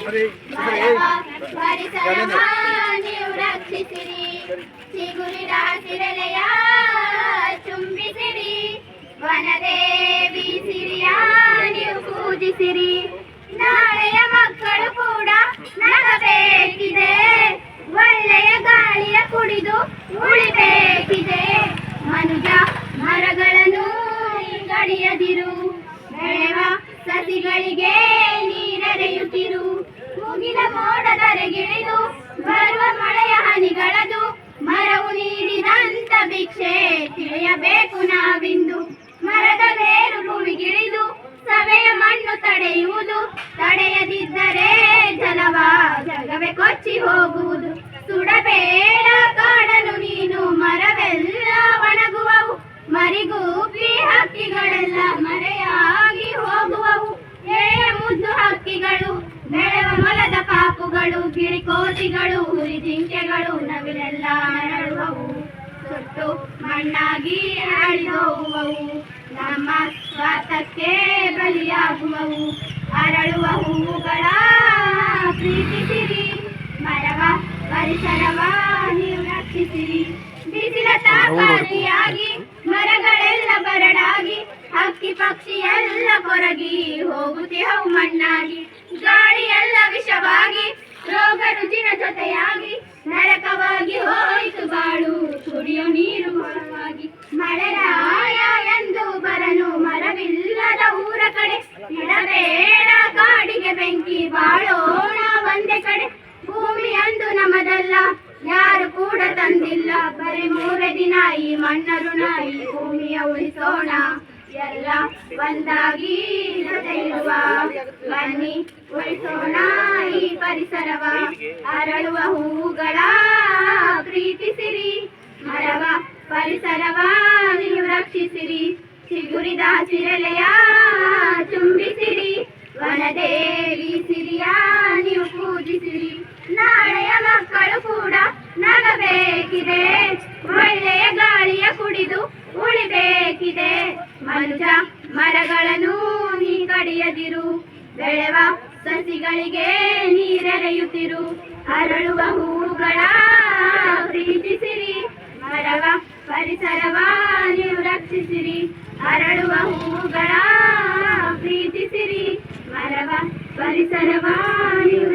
ಪರಿಸರವ ನೀವು ರಕ್ಷಿಸಿರಿ, ಚಿಗುರಿದ ಹಸಿರೆಲೆಯ ಚುಂಬಿಸಿರಿ, ವನದೇವಿ ಸಿರಿಯ ನೀವು ಪೂಜಿಸಿರಿ. ನಾಳೆಯ ಮಕ್ಕಳು ಕೂಡ ನಗಬೇಕಿದೆ, ಒಳ್ಳೆಯ ಗಾಳಿಯ ಕುಡಿದು ಉಳಿಬೇಕಿದೆ. ಮನುಜ ಮರಗಳನ್ನು ಕಡಿಯದಿರು, ಬೆಳೆವ ಸಸಿಗಳಿಗೆ ನೀರೆರೆಯುತ್ತಿರು. ಮುಗಿಲ ಮೋಡದರೆಗಿಳಿದು ಬರುವ ಮಳೆಯ ಹನಿಗಳದು ಮರವು ನೀಡಿದಂತ ಭಿಕ್ಷೆ ತಿಳಿಯಬೇಕು ನಾವಿಂದು. ಮರದ ಬೇರು ಭೂಮಿಗಿಳಿದು ಸವೆಯ ಮಣ್ಣು ತಡೆಯುವುದು, ತಡೆಯದಿದ್ದರೆ ಜಗವೇ ಕೊಚ್ಚಿ ಹೋಗುವುದು. ಸುಡಬೇಡ ಕಾಡಲು ನೀನು, ಮರವೆಲ್ಲ ಒಣಗುವವು, ಮರಿಗೂಪಿ ಹಕ್ಕಿಗಳೆಲ್ಲ ಮರೆಯಾಗಿ ಹೋಗುವವು. ಎಳೆಯ ಮುದ್ದು ಹಕ್ಕಿಗಳು, ಬೆಳೆವ ಮೊಲದ ಪಾಪುಗಳು, ಗಿಳಿಕೋತಿಗಳು, ಹುಲಿ ಜಿಂಕೆಗಳು, ನವಿಲೆಲ್ಲ ನರಳುವವು, ಸುಟ್ಟು ಮಣ್ಣಾಗಿ ಅಳಿದೋಗುವವು, ನಮ್ಮ ಸ್ವಾರ್ಥಕ್ಕೆ ಬಲಿಯಾಗುವವು. ಅರಳುವ ಹೂವುಗಳ ಪ್ರೀತಿಸಿರಿ, ಮರವ ಪರಿಸರವ ನೀವು ರಕ್ಷಿಸಿರಿ. ಬಿಸಿಲ ತಾಕಾರಿಯಾಗಿ ಮರಗಳೆಲ್ಲ ಬರಡಾಗಿ, ಹಕ್ಕಿ ಪಕ್ಷಿ ಎಲ್ಲ ಕೊರಗಿ ಹೋಗುತ್ತಿಹವು ಮಣ್ಣಾಗಿ. ಗಾಳಿಯೆಲ್ಲ ವಿಷವಾಗಿ, ರೋಗ ರುಜಿನ ಜೊತೆಯಾಗಿ, ನರಕವಾಗಿ ಹೋಯಿತು ಬಾಳು, ಕುಡಿಯೋ ನೀರು ಹೊರವಾಗಿ. ಮಳೆರಾಯ ಎಂದು ಬರನು ಮರವಿಲ್ಲದ ಊರ ಕಡೆ, ಇಡಬೇಡ ಕಾಡಿಗೆ ಬೆಂಕಿ, ಬಾಳೋಣ ಒಂದೇ ಕಡೆ. ಭೂಮಿ ಅಂದು ನಮದಲ್ಲ, ಯಾರು ಕೂಡ ತಂದಿಲ್ಲ, ಬರೀ 3 ದಿನ ಈ ಮಣ್ಣ ಋಣ, ಈ ಭೂಮಿಯ ಉಳಿಸೋಣ ಎಲ್ಲ ಒಂದಾಗಿ ಜೊತೆಯಿರುವ. ಬನ್ನಿ ಉಳಿಸೋಣ ಈ ಪರಿಸರವ, ಅರಳುವ ಹೂವುಗಳ ಪ್ರೀತಿಸಿರಿ, ಮರವ ಪರಿಸರವ ನೀವು ರಕ್ಷಿಸಿರಿ. ಚಿಗುರಿದ ಹಸಿರೆಲೆಯ ಚುಂಬಿಸಿರಿ, ವನದೇವಿ ಸಿರಿಯ ನೀವು ಪೂಜಿಸಿರಿ. ನಾಳೆಯ ಮಕ್ಕಳು ಕೂಡ ನಗಬೇಕಿದೆ, ಒಳ್ಳೆಯ ಗಾಳಿಯ ಕುಡಿದು ಉಳಿಬೇಕಿದೆ. ಮನುಜ ಮರಗಳನ್ನು ನೀ ಕಡಿಯದಿರು, ಬೆಳೆವ ಸಸಿಗಳಿಗೆ ನೀರೆರೆಯುತ್ತಿರು. ಅರಳುವ ಹೂವುಗಳ ಪ್ರೀತಿಸಿರಿ, ಮರವ ಪರಿಸರವ ನೀವು ರಕ್ಷಿಸಿರಿ. ಅರಳುವ ಹೂವುಗಳ ಪ್ರೀತಿಸಿರಿ, ಮರವ ಪರಿಸರವ ನೀವು